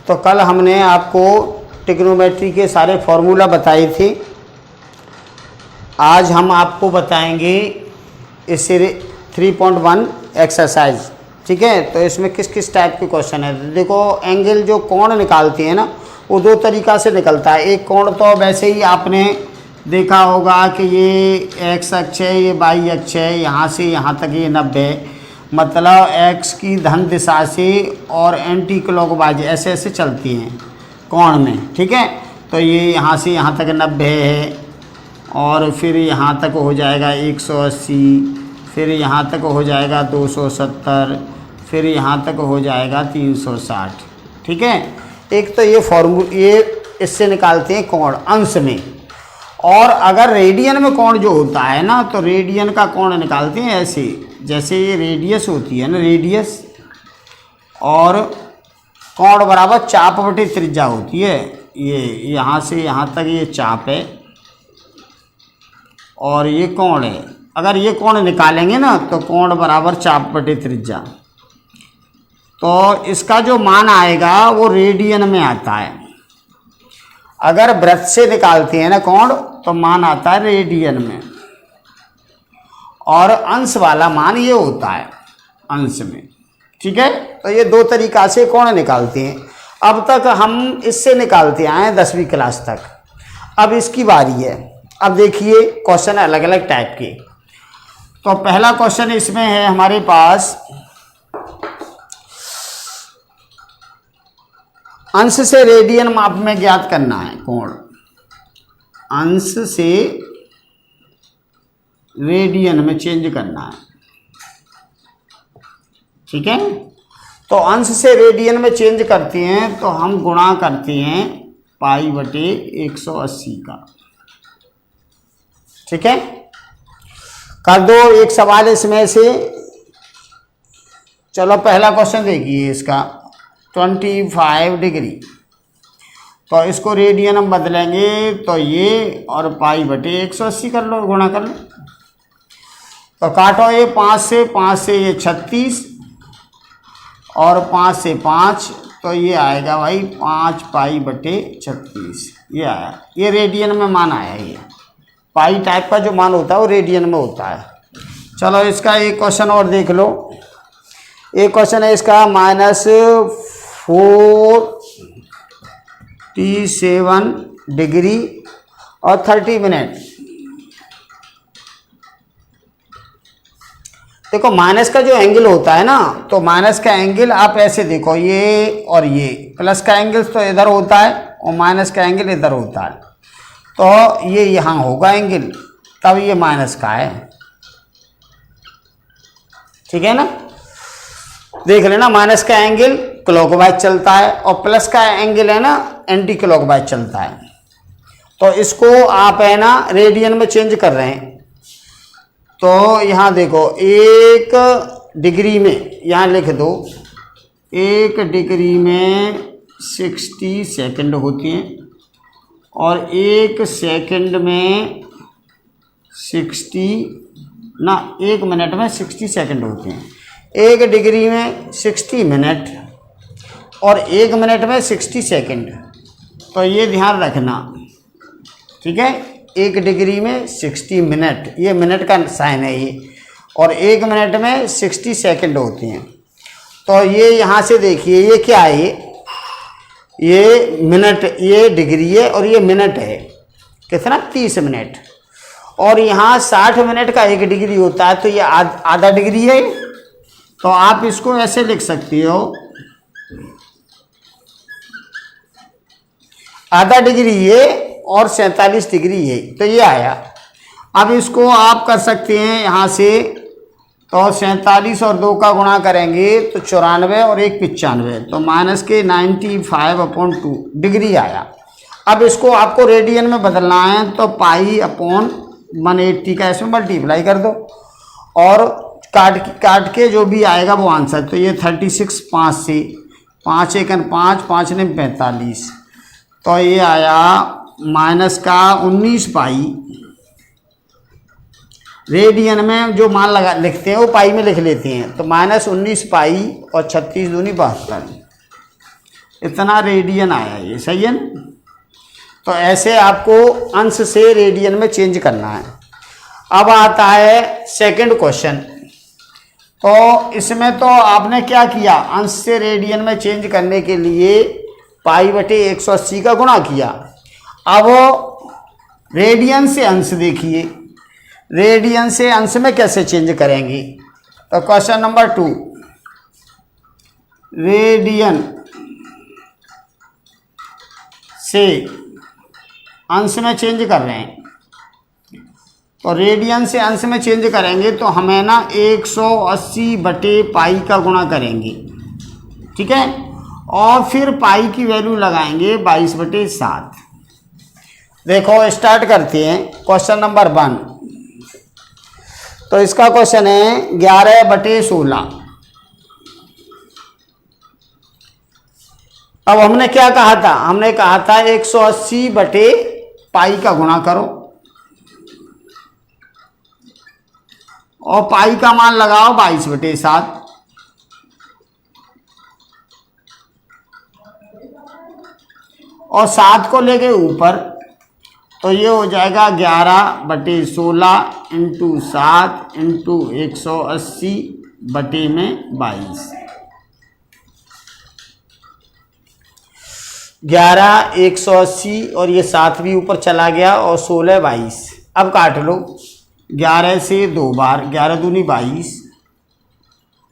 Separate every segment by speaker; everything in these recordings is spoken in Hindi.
Speaker 1: तो कल हमने आपको ट्रिग्नोमेट्री के सारे फॉर्मूला बताए थे। आज हम आपको बताएंगे इससे 3.1 एक्सरसाइज, ठीक है। तो इसमें किस किस टाइप के क्वेश्चन है। देखो, एंगल जो कोण निकालते हैं ना, वो दो तरीक़ा से निकलता है। एक कोण तो वैसे ही आपने देखा होगा कि ये एक्स अक्ष है, ये वाई अक्ष है, यहाँ से यहाँ तक ये 90 है, मतलब एक्स की धन दिशा से और एंटी क्लॉकवाइज ऐसे ऐसे चलती हैं कोण में, ठीक है। तो ये यहाँ से यहाँ तक 90 है, और फिर यहाँ तक हो जाएगा 180, फिर यहाँ तक हो जाएगा 270, फिर यहाँ तक हो जाएगा 360, ठीक है। एक तो ये इससे निकालते हैं कोण अंश में। और अगर रेडियन में कोण जो होता है ना, तो रेडियन का कोण निकालते हैं ऐसे, जैसे ये रेडियस होती है ना, रेडियस, और कोण बराबर चाप बटे त्रिज्या होती है। ये यहाँ से यहाँ तक ये चाप है और ये कोण है। अगर ये कोण निकालेंगे ना, तो कोण बराबर चाप बटे त्रिज्या, तो इसका जो मान आएगा वो रेडियन में आता है। अगर वृत्त से निकालते हैं ना कोण, तो मान आता है रेडियन में, और अंश वाला मान ये होता है अंश में, ठीक है। तो ये दो तरीक़ा से कोण निकालते हैं। अब तक हम इससे निकालते आए हैं 10वीं क्लास तक। अब इसकी बारी है। अब देखिए क्वेश्चन अलग अलग टाइप के। तो पहला क्वेश्चन इसमें है हमारे पास, अंश से रेडियन माप में ज्ञात करना है कोण। अंश से रेडियन में चेंज करना है, ठीक है। तो अंश से रेडियन में चेंज करते हैं तो हम गुणा करते हैं पाई बटे 180 का, ठीक है। कर दो एक सवाल इसमें से। चलो पहला क्वेश्चन देखिए इसका, 25 डिग्री। तो इसको रेडियन हम बदलेंगे, तो ये और पाई बटे 180 कर लो, गुणा कर लो। तो काटो, ये 5 से ये 36, और 5 से 5, तो ये आएगा भाई 5 पाई बटे 36, ये आया। ये रेडियन में मान आया। ये पाई टाइप का जो मान होता है वो रेडियन में होता है। चलो इसका एक क्वेश्चन और देख लो। एक क्वेश्चन है इसका, -4t7 डिग्री और 30 मिनट। देखो, माइनस का जो एंगल होता है ना, तो माइनस का एंगल आप ऐसे देखो, ये और ये, प्लस का एंगल तो इधर होता है और माइनस का एंगल इधर होता है। तो ये यहाँ होगा एंगल, तब ये माइनस का है, ठीक है ना। देख लेना, माइनस का एंगल क्लॉकवाइज चलता है और प्लस का एंगल है ना एंटी क्लॉकवाइज चलता है। तो इसको आप है ना रेडियन में चेंज कर रहे हैं। तो यहाँ देखो, 1 डिग्री में यहाँ लिख दो, 1 डिग्री में 60 सेकंड होती हैं, और 1 सेकंड में 1 मिनट में 60 सेकंड होते हैं। 1 डिग्री में 60 मिनट और 1 मिनट में 60 सेकंड। तो ये ध्यान रखना, ठीक है। 1 डिग्री में 60 मिनट, ये मिनट का साइन है ये, और 1 मिनट में 60 सेकंड होते हैं। तो ये यहाँ से देखिए, ये क्या है, ये मिनट, ये डिग्री है और ये मिनट है। कितना? 30 मिनट। और यहाँ 60 मिनट का 1 डिग्री होता है, तो ये आधा डिग्री है। तो आप इसको ऐसे लिख सकती हो, आधा डिग्री ये और 47 डिग्री ये, तो ये आया। अब इसको आप कर सकते हैं यहाँ से, तो 47 और 2 का गुणा करेंगे तो 94 और 1 95, तो -95/2 डिग्री आया। अब इसको आपको रेडियन में बदलना है, तो π/180 का इसमें मल्टीप्लाई कर दो, और काट के जो भी आएगा वो आंसर। तो ये 36, 5 से 5 1 5, 5 ने 45, तो ये आया माइनस का 19 पाई। रेडियन में जो मान लिखते हैं वो पाई में लिख लेते हैं, तो -19 पाई और 36 दूनी 72, इतना रेडियन आया, ये सही है ना। तो ऐसे आपको अंश से रेडियन में चेंज करना है। अब आता है सेकंड क्वेश्चन। तो इसमें तो आपने क्या किया, अंश से रेडियन में चेंज करने के लिए पाई बटे 180 का गुणा किया। अब रेडियन से अंश देखिए, रेडियन से अंश में कैसे चेंज करेंगे। तो क्वेश्चन नंबर 2, रेडियन से अंश में चेंज कर रहे हैं। तो रेडियन से अंश में चेंज करेंगे तो हमें ना 180 बटे पाई का गुणा करेंगे, ठीक है, और फिर पाई की वैल्यू लगाएंगे 22 बटे 7। देखो स्टार्ट करते हैं क्वेश्चन नंबर 1। तो इसका क्वेश्चन है 11 बटे 16। अब हमने क्या कहा था, हमने कहा था 180 बटे पाई का गुणा करो और पाई का मान लगाओ 22 बटे 7। और 7 को लेके ऊपर, तो ये हो जाएगा 11 बटे 16 इंटू 7 इंटू 180 बटे में 22। 11 180 और ये 7 भी ऊपर चला गया और 16 22। अब काट लो 11 से 2 बार, 11 दूनी 22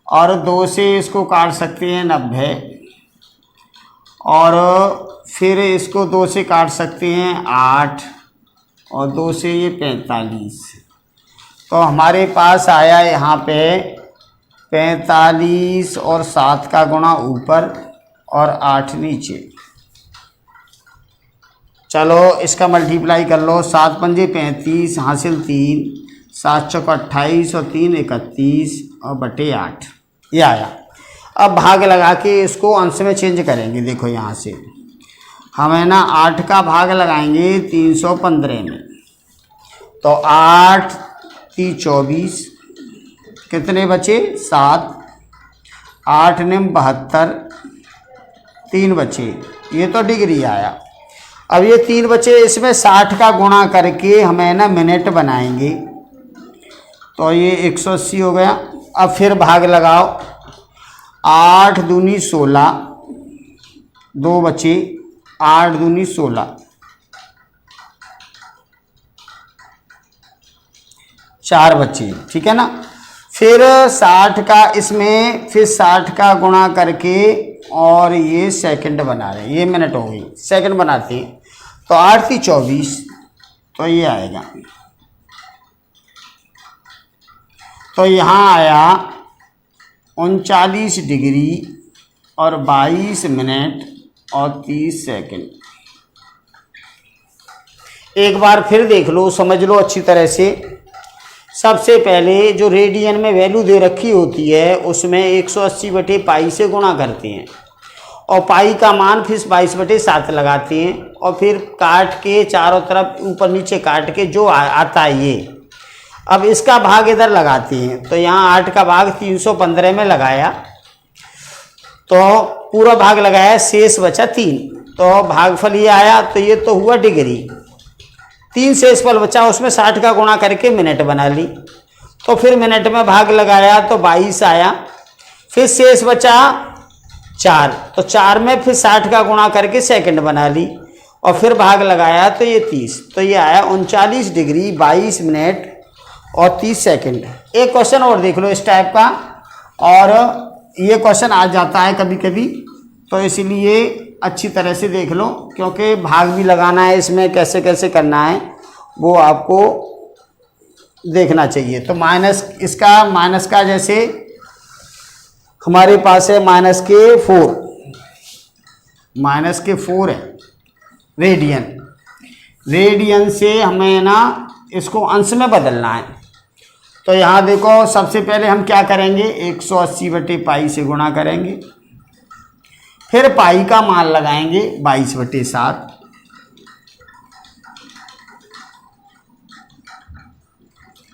Speaker 1: और 2 से इसको काट सकते हैं 90 और फिर इसको 2 से काट सकते हैं 8 और 2 से ये 45। तो हमारे पास आया यहाँ पे 45 और 7 का गुणा ऊपर और 8 नीचे। चलो इसका मल्टीप्लाई कर लो, 7 पंजे 35 हासिल 3, 7 चौक 28 और 3 31 और बटे 8, ये आया। अब भाग लगा के इसको अंश में चेंज करेंगे। देखो यहाँ से हमें ना 8 का भाग लगाएंगे 315 में। तो 8 3 24, कितने बचे 7, 8 निम 72, 3 बचे, ये तो डिग्री आया। अब ये 3 बचे, इसमें 60 का गुणा करके हमें ना मिनट बनाएंगे। तो ये 180 हो गया। अब फिर भाग लगाओ, 8 दूनी 16, 2 बचे, 8 दूनी 16, 4 बचे, ठीक है ना। फिर 60 का इसमें फिर 60 का गुणा करके और ये सेकंड बना रहे हैं, ये मिनट हो गई, सेकंड बनाते हैं। तो 8 3 24, तो ये आएगा। तो यहाँ आया 39 डिग्री और 22 मिनट और 30 सेकंड। एक बार फिर देख लो, समझ लो अच्छी तरह से। सबसे पहले जो रेडियन में वैल्यू दे रखी होती है उसमें 180 बटे पाई से गुणा करते हैं और पाई का मान फिर 22 बटे 7 लगाते हैं और फिर काट के चारों तरफ ऊपर नीचे काट के जो आता है ये, अब इसका भाग इधर लगाते हैं। तो यहाँ 8 का भाग 315 में लगाया तो पूरा भाग लगाया, शेष बचा 3, तो भागफल ये आया। तो ये तो हुआ डिग्री। 3 शेषफल बचा, उसमें 60 का गुणा करके मिनट बना ली। तो फिर मिनट में भाग लगाया तो 22 आया। फिर शेष बचा 4, तो 4 में फिर 60 का गुणा करके सेकंड बना ली और फिर भाग लगाया तो ये 30। तो ये आया 39 डिग्री 22 मिनट और 30 सेकंड। एक क्वेश्चन और देख लो इस टाइप का, और ये क्वेश्चन आ जाता है कभी कभी, तो इसलिए अच्छी तरह से देख लो, क्योंकि भाग भी लगाना है इसमें, कैसे कैसे करना है वो आपको देखना चाहिए। तो माइनस, इसका माइनस का जैसे हमारे पास है -4 है रेडियन। रेडियन से हमें ना इसको अंश में बदलना है। तो यहाँ देखो सबसे पहले हम क्या करेंगे, 180 बटे पाई से गुणा करेंगे, फिर पाई का मान लगाएंगे 22 बटे 7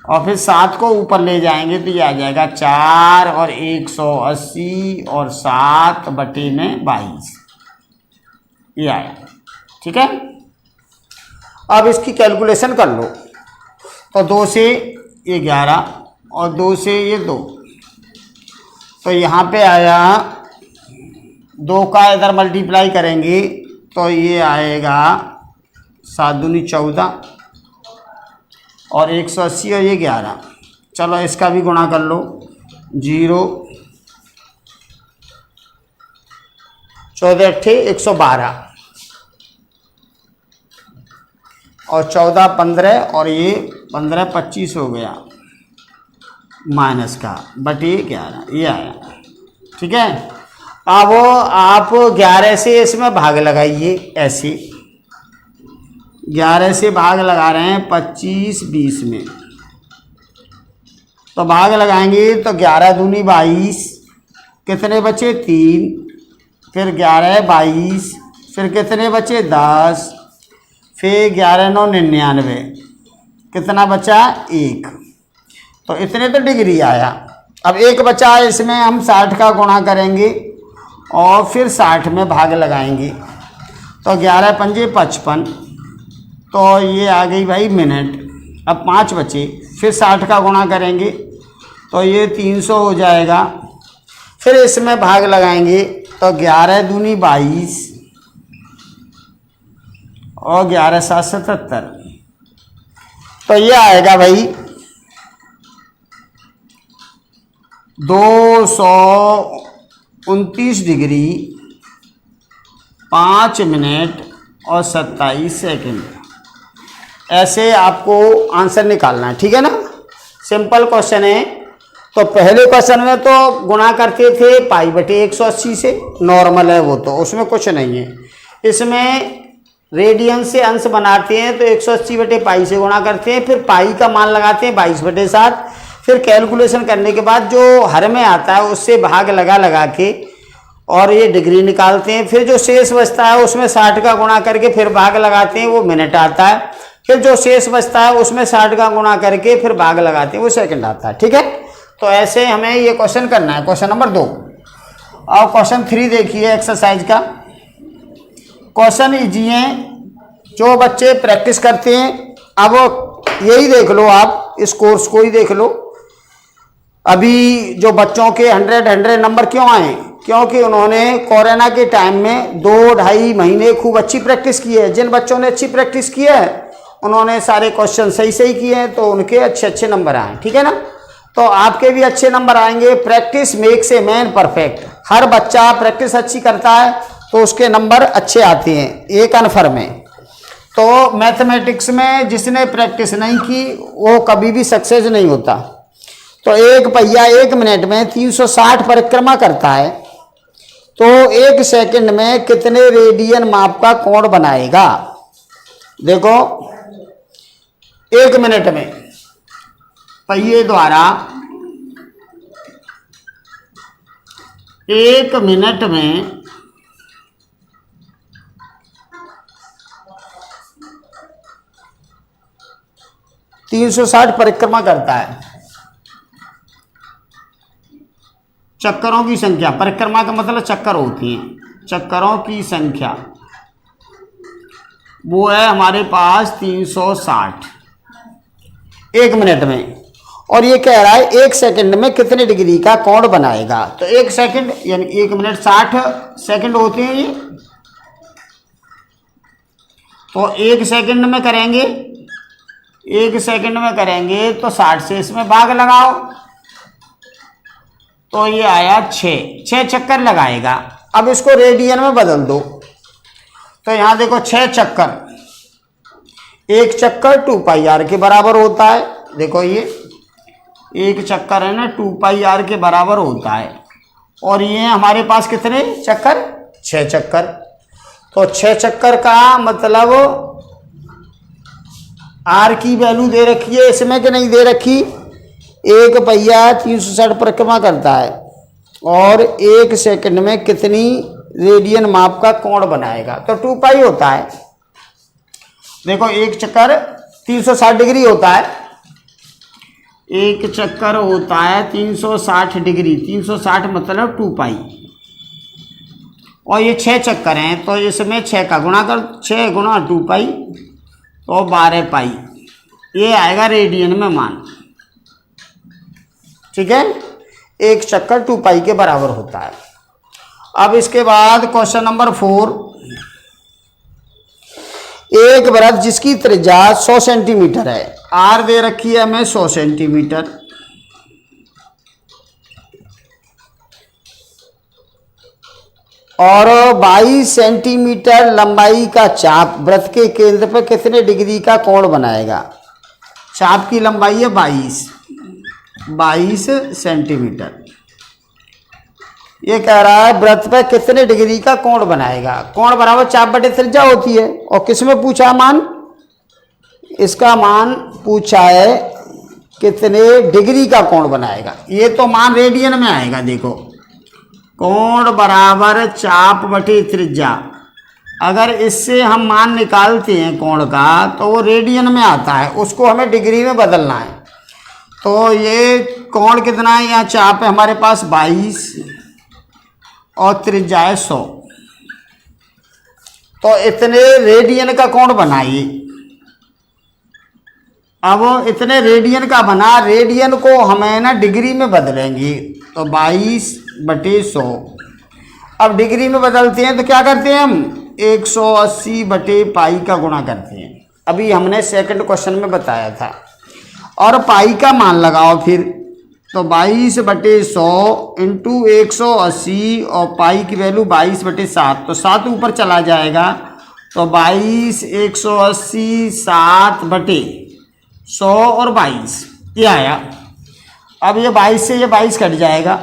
Speaker 1: और फिर 7 को ऊपर ले जाएंगे तो ये आ जाएगा 4 और 180 और 7 बटे में 22। ये आया, ठीक है। अब इसकी कैलकुलेशन कर लो, तो 2 से ये 11 और 2 से ये 2, तो यहाँ पे आया 2 का इधर मल्टीप्लाई करेंगे तो ये आएगा 7 दूनी 14 और 180 और ये 11। चलो इसका भी गुणा कर लो, 0 14 8 112 और 14 15 और ये 15 25 हो गया माइनस का, बट ये 11 ये आया, ठीक है। अब आप 11 से इसमें भाग लगाइए, ऐसे 11 से भाग लगा रहे हैं 25 20 में, तो भाग लगाएंगे तो 11 दूनी 22, कितने बचे 3, फिर 11 22, फिर कितने बचे 10, फिर 11 9 99, कितना बचा 1, तो इतने तो डिग्री आया। अब 1 बचा है, इसमें हम 60 का गुणा करेंगे और फिर 60 में भाग लगाएंगे, तो 11 पंजे 55, तो ये आ गई भाई मिनट। अब 5 बचे, फिर 60 का गुणा करेंगे तो ये 300 हो जाएगा, फिर इसमें भाग लगाएंगे तो 11 दूनी 22 और 11 7 77, तो ये आएगा भाई 229 डिग्री 5 मिनट और 27 सेकंड। ऐसे आपको आंसर निकालना है, ठीक है ना। सिंपल क्वेश्चन है। तो पहले क्वेश्चन में तो गुणा करते थे पाई बटे 180 से, नॉर्मल है वो, तो उसमें कुछ नहीं है। इसमें रेडियन से अंश बनाते हैं तो 180 बटे पाई से गुणा करते हैं, फिर पाई का मान लगाते हैं 22 बटे 7, फिर कैलकुलेशन करने के बाद जो हर में आता है उससे भाग लगा के और ये डिग्री निकालते हैं, फिर जो शेष बचता है उसमें 60 का गुणा करके फिर भाग लगाते हैं, वो मिनट आता है, फिर जो शेष बचता है उसमें 60 का गुणा करके फिर भाग लगाते हैं, वो सेकंड आता है, ठीक है। तो ऐसे हमें ये क्वेश्चन करना है, क्वेश्चन नंबर 2। और क्वेश्चन 3 देखिए एक्सरसाइज का। क्वेश्चन इजी है, जो बच्चे प्रैक्टिस करते हैं, अब यही देख लो, आप इस कोर्स को ही देख लो। अभी जो बच्चों के 100 नंबर क्यों आए, क्योंकि उन्होंने कोरोना के टाइम में 2-2.5 महीने खूब अच्छी प्रैक्टिस की है। जिन बच्चों ने अच्छी प्रैक्टिस की है उन्होंने सारे क्वेश्चन सही किए हैं, तो उनके अच्छे नंबर आए, ठीक है ना। तो आपके भी अच्छे नंबर आएंगे। Practice makes a man perfect. हर बच्चा प्रैक्टिस अच्छी करता है तो उसके नंबर अच्छे आते हैं, ये कन्फर्म है। तो मैथमेटिक्स में जिसने प्रैक्टिस नहीं की वो कभी भी सक्सेस नहीं होता। तो एक पहिया 1 मिनट में 360 परिक्रमा करता है, तो 1 सेकंड में कितने रेडियन माप का कोण बनाएगा। देखो 1 मिनट में पहिए द्वारा 1 मिनट में 360 परिक्रमा करता है। चक्करों की संख्या, परिक्रमा का मतलब चक्कर होती हैं, चक्करों की संख्या वो है हमारे पास 360 1 मिनट में। और ये कह रहा है 1 सेकंड में कितने डिग्री का कोण बनाएगा। तो 1 सेकंड यानी 1 मिनट 60 सेकंड होते हैं ये, तो 1 सेकंड में करेंगे, 1 सेकंड में करेंगे तो 60 से इसमें भाग लगाओ, तो ये आया 6 चक्कर लगाएगा। अब इसको रेडियन में बदल दो, तो यहां देखो 6 चक्कर, 1 चक्कर 2 पाई आर के बराबर होता है। देखो ये 1 चक्कर है ना 2 पाई आर के बराबर होता है। और ये हमारे पास कितने चक्कर, 6 चक्कर। तो 6 चक्कर का मतलब आर की वैल्यू दे रखी है इसमें कि नहीं दे रखी। 1 पहिया 360 परिक्रमा करता है और 1 सेकंड में कितनी रेडियन माप का कोण बनाएगा, तो 2 पाई होता है। देखो 1 चक्कर 360 डिग्री होता है, 1 चक्कर होता है 360 डिग्री, 360 मतलब 2 पाई। और ये 6 चक्कर हैं, तो इसमें 6 का गुणा कर, 6 गुणा 2 पाई तो 12 पाई, ये आएगा रेडियन में मान। ठीक है, एक चक्कर 2 पाई के बराबर होता है। अब इसके बाद क्वेश्चन नंबर 4, एक वृत्त जिसकी त्रिज्या 100 सेंटीमीटर है, आर दे रखी है हमें 100 सेंटीमीटर, और 22 सेंटीमीटर लंबाई का चाप वृत्त के केंद्र पर कितने डिग्री का कोण बनाएगा। चाप की लंबाई है 22 सेंटीमीटर। ये कह रहा है वृत्त पर कितने डिग्री का कोण बनाएगा। कोण बराबर चाप बटे त्रिज्या होती है। और किसमें पूछा मान, इसका मान पूछा है कितने डिग्री का कोण बनाएगा। ये तो मान रेडियन में आएगा। देखो, कोण बराबर चाप बटे त्रिज्या, अगर इससे हम मान निकालते हैं कोण का तो वो रेडियन में आता है, उसको हमें डिग्री में बदलना है। तो ये कोण कितना है, यहाँ चाप है हमारे पास 22 और त्रिज्या है 100, तो इतने रेडियन का कोण बनाइए। अब इतने रेडियन का बना, रेडियन को हमें ना डिग्री में बदलेंगे, तो 22 बटे 100। अब डिग्री में बदलते हैं तो क्या करते हैं हम, 180 बटे पाई का गुणा करते हैं। अभी हमने सेकंड क्वेश्चन में बताया था। और पाई का मान लगाओ फिर, तो 22 बटे 100 इंटू 180 और पाई की वैल्यू 22 बटे 7, तो 7 ऊपर चला जाएगा, तो 22 180 7 बटे 100 और 22 ये आया। अब ये 22 से ये 22 कट जाएगा,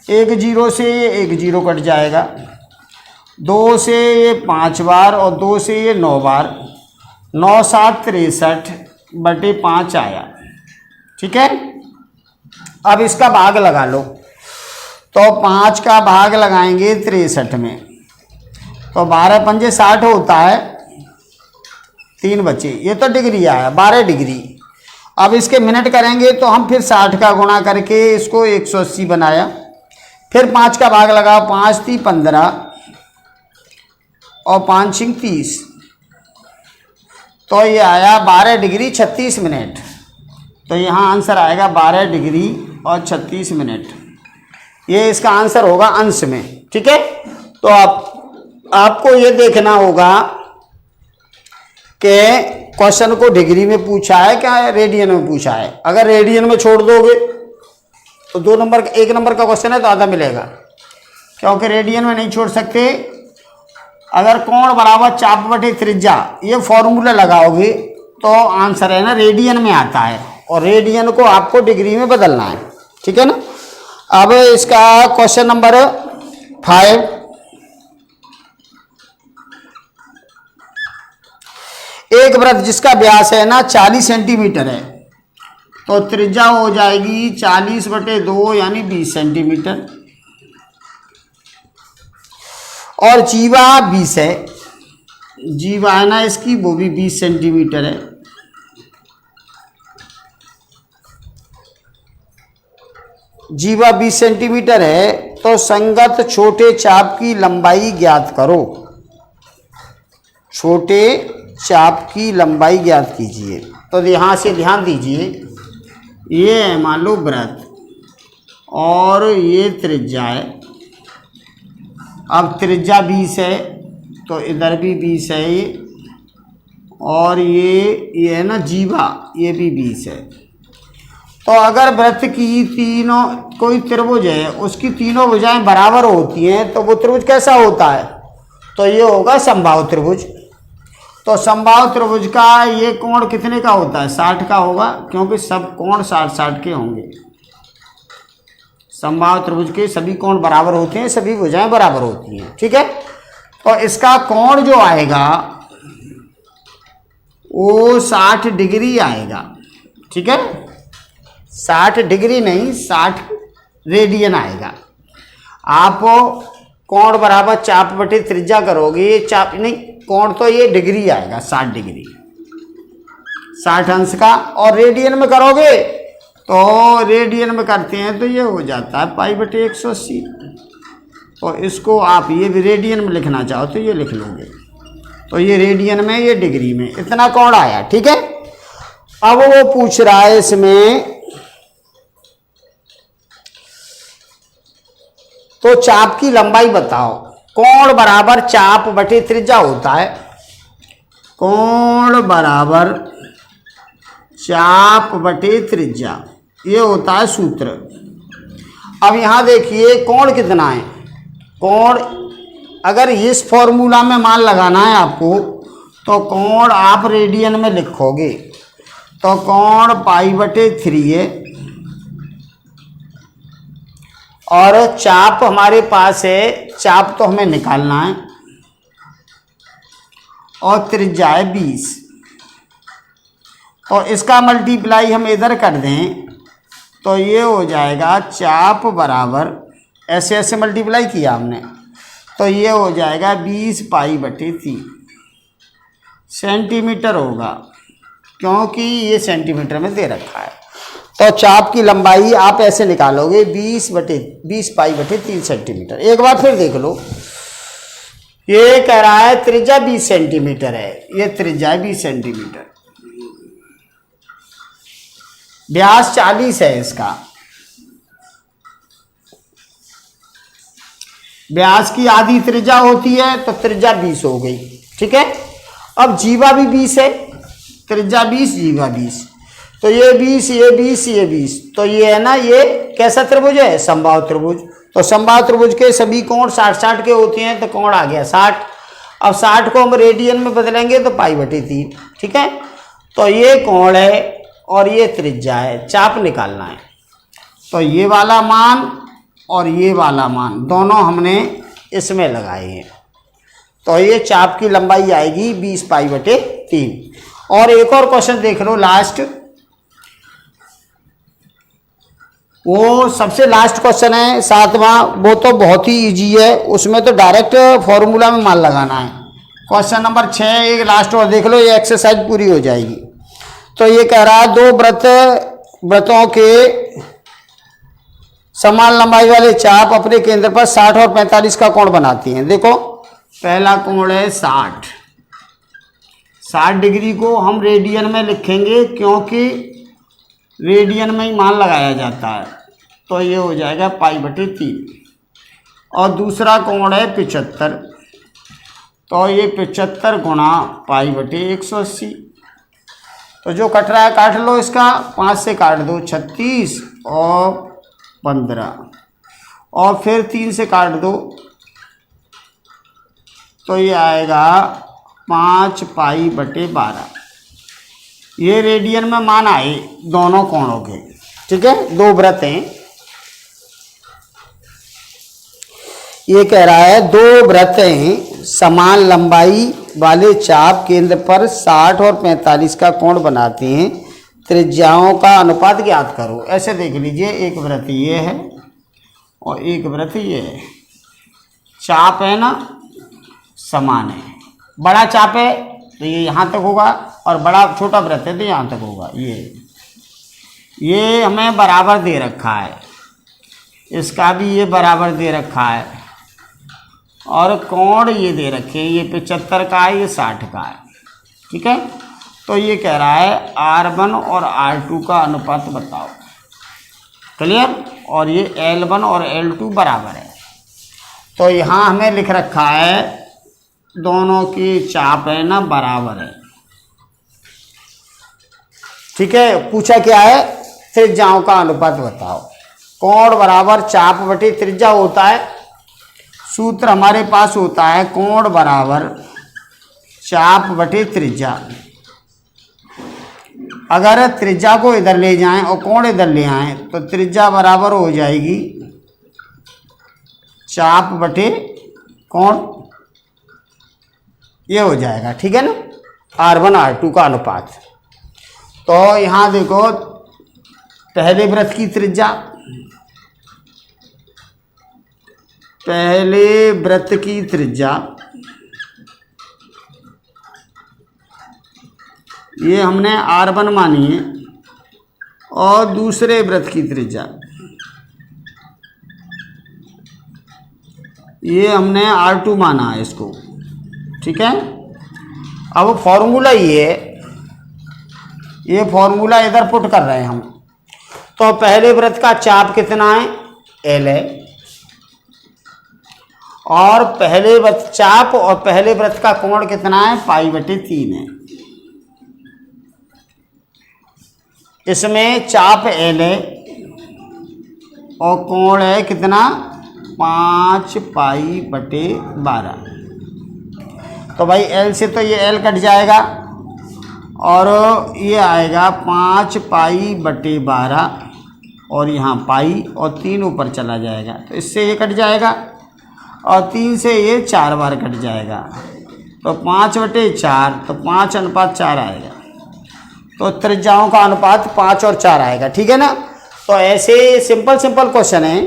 Speaker 1: एक जीरो से ये एक जीरो कट जाएगा, 2 से ये 5 बार और 2 से ये 9 बार, 9 7 63 बटे 5 आया। ठीक है, अब इसका भाग लगा लो, तो 5 का भाग लगाएंगे 63 में, तो 12 पंजे 60 होता है, 3 बचे, ये तो डिग्री आया 12 डिग्री। अब इसके मिनट करेंगे तो हम फिर 60 का गुणा करके इसको 180 बनाया, फिर 5 का भाग लगाओ, 5 × 3 = 15 और 5 × 6 = 30, तो ये आया 12 डिग्री 36 मिनट। तो यहाँ आंसर आएगा 12 डिग्री और 36 मिनट। ये इसका आंसर होगा अंश में। ठीक है, तो आपको ये देखना होगा कि क्वेश्चन को डिग्री में पूछा है क्या रेडियन में पूछा है। अगर रेडियन में छोड़ दोगे तो 2 नंबर 1 नंबर का क्वेश्चन है तो आधा मिलेगा, क्योंकि रेडियन में नहीं छोड़ सकते। अगर कोण बराबर चाप बटे त्रिज्या ये फॉर्मूला लगाओगे तो आंसर है ना रेडियन में आता है, और रेडियन को आपको डिग्री में बदलना है। ठीक है ना। अब इसका क्वेश्चन नंबर 5, एक वृत्त जिसका व्यास है ना 40 सेंटीमीटर है, तो त्रिज्या हो जाएगी 40 बटे 2 यानी 20 सेंटीमीटर, और जीवा 20 है, जीवा है ना इसकी वो भी 20 सेंटीमीटर है। जीवा 20 सेंटीमीटर है, तो संगत छोटे चाप की लंबाई ज्ञात करो। छोटे चाप की लंबाई ज्ञात कीजिए। तो यहाँ से ध्यान दीजिए, ये है मान लो वृत्त और ये त्रिज्या है। अब त्रिज्या 20 है तो इधर भी 20 है ये, और ये है ना जीवा ये भी 20 है। तो अगर वृत्त की तीनों कोई त्रिभुज है उसकी तीनों भुजाएं बराबर होती हैं तो वो त्रिभुज कैसा होता है, तो ये होगा समबाहु त्रिभुज। तो समबाहु त्रिभुज का ये कोण कितने का होता है, 60 का होगा, क्योंकि सब कोण 60-60 के होंगे। समबाहु त्रिभुज के सभी कोण बराबर होते हैं, सभी भुजाएं बराबर होती हैं। ठीक है, तो इसका कोण जो आएगा वो 60 डिग्री आएगा। ठीक है, 60 डिग्री नहीं 60 रेडियन आएगा। आप कोण बराबर चाप बटे त्रिज्या करोगे, चाप नहीं कोण तो ये डिग्री आएगा 60 डिग्री 60 अंश का, और रेडियन में करोगे तो रेडियन में करते हैं तो ये हो जाता है पाई बटे 180। तो इसको आप ये भी रेडियन में लिखना चाहो तो ये लिख लोगे। तो ये रेडियन में, ये डिग्री में, इतना कोण आया। ठीक है। अब वो पूछ रहा है इसमें तो चाप की लंबाई बताओ। कोण बराबर चाप बटे त्रिज्या होता है। कोण बराबर चाप बटे त्रिज्या, ये होता है सूत्र। अब यहां देखिए कोण कितना है। कोण अगर इस फॉर्मूला में मान लगाना है आपको तो कोण आप रेडियन में लिखोगे तो कोण पाई बटे 3 है और चाप हमारे पास है, चाप तो हमें निकालना है और त्रिज्या है 20। तो इसका मल्टीप्लाई हम इधर कर दें तो ये हो जाएगा चाप बराबर, ऐसे ऐसे मल्टीप्लाई किया हमने, तो ये हो जाएगा 20 पाई बटे 3 सेंटीमीटर होगा, क्योंकि ये सेंटीमीटर में दे रखा है। तो चाप की लंबाई आप ऐसे निकालोगे 20 पाई बटे 3 सेंटीमीटर। एक बार फिर देख लो, ये कह रहा है त्रिज्या 20 सेंटीमीटर है, ये त्रिज्या है 20 सेंटीमीटर, व्यास 40 है इसका, व्यास की आधी त्रिज्या होती है तो त्रिज्या 20 हो गई। ठीक है। अब जीवा भी 20 है, त्रिज्या 20 जीवा 20, तो ये 20 ये 20 ये 20, तो ये है ना, ये कैसा त्रिभुज है, समबाहु त्रिभुज। तो समबाहु त्रिभुज के सभी कोण 60-60 के होते हैं, तो कोण आ गया 60। अब 60 को हम रेडियन में बदलेंगे तो पाई बटे 3। ठीक है। तो ये कोण है और ये त्रिज्या है, चाप निकालना है। तो ये वाला मान और ये वाला मान दोनों हमने इसमें लगाए हैं, तो ये चाप की लंबाई आएगी 20 पाई बटे 3। और एक और क्वेश्चन देख लो लास्ट, वो सबसे लास्ट क्वेश्चन है 7वां, वो तो बहुत ही इजी है, उसमें तो डायरेक्ट फॉर्मूला में मान लगाना है। क्वेश्चन नंबर 6 एक लास्ट और देख लो, ये एक्सरसाइज पूरी हो जाएगी। तो ये कह रहा है 2 वृत्तों के समान लंबाई वाले चाप अपने केंद्र पर 60 और 45 का कोण बनाती हैं। देखो पहला कोण है 60 डिग्री को हम रेडियन में लिखेंगे, क्योंकि रेडियन में ही मान लगाया जाता है, तो ये हो जाएगा पाई बटे 3। और दूसरा कोण है 75, तो ये 75 गुणा पाई बटे 180। तो जो कट रहा है काट लो, इसका 5 से काट दो 36 और 15, और फिर 3 से काट दो तो ये आएगा 5 पाई बटे 12। ये रेडियन में मान आए दोनों कोणों के। ठीक है। 2 वृत्त हैं, ये कह रहा है 2 वृत्त हैं समान लंबाई वाले चाप केंद्र पर 60 और 45 का कोण बनाते हैं, त्रिज्याओं का अनुपात ज्ञात करो। ऐसे देख लीजिए, एक वृत्त ये है और एक वृत्त ये है, चाप है ना समान है, बड़ा चाप है तो ये यहाँ तक होगा और बड़ा छोटा वृत्त है तो यहाँ तक होगा। ये हमें बराबर दे रखा है, इसका भी ये बराबर दे रखा है, और कोण ये दे रखे हैं, ये 75 का है, ये 60 का है। ठीक है। तो ये कह रहा है R1 और R2 का अनुपात बताओ। क्लियर। और ये L1 और L2 बराबर है, तो यहाँ हमें लिख रखा है दोनों की चाप है ना बराबर है। ठीक है। पूछा क्या है, त्रिज्याओं का अनुपात बताओ। कोण बराबर चाप बटे त्रिज्या होता है, सूत्र हमारे पास होता है कोण बराबर चाप बटे त्रिज्या। अगर त्रिज्या को इधर ले जाएं और कोण इधर ले आएं तो त्रिज्या बराबर हो जाएगी चाप बटे कोण, ये हो जाएगा। ठीक है ना, R1 R2 का अनुपात। तो यहाँ देखो पहले वृत्त की त्रिज्या, पहले वृत्त की त्रिज्या ये हमने R1 मानी है, और दूसरे वृत्त की त्रिज्या ये हमने R2 माना है इसको, ठीक है। अब फॉर्मूला ये फॉर्मूला इधर पुट कर रहे हैं हम। तो पहले वृत्त का चाप कितना है, L है, और पहले वृत्त चाप और पहले वृत्त का कोण कितना है, π/3 है। इसमें चाप L है और कोण है कितना, 5π/12। तो भाई L से तो ये L कट जाएगा और ये आएगा 5π/12 और यहाँ पाई और 3 ऊपर चला जाएगा, तो इससे ये कट जाएगा और 3 से ये 4 बार कट जाएगा, तो 5/4, तो 5:4 आएगा। तो त्रिज्याओं का अनुपात 5 और 4 आएगा, ठीक है ना। तो ऐसे सिंपल क्वेश्चन है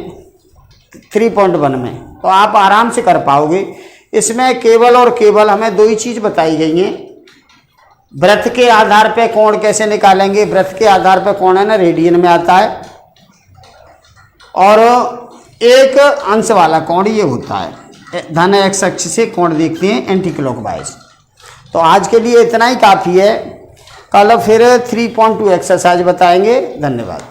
Speaker 1: 3.1 में, तो आप आराम से कर पाओगे। इसमें केवल और केवल हमें 2 ही चीज़ बताई गई हैं। वृत्त के आधार पे कोण कैसे निकालेंगे, वृत्त के आधार पे कोण है ना रेडियन में आता है, और एक अंश वाला कोण ये होता है, धन x अक्ष से कोण देखते हैं एंटी क्लॉकवाइज। तो आज के लिए इतना ही काफ़ी है, कल फिर 3.2 एक्सरसाइज बताएंगे। धन्यवाद।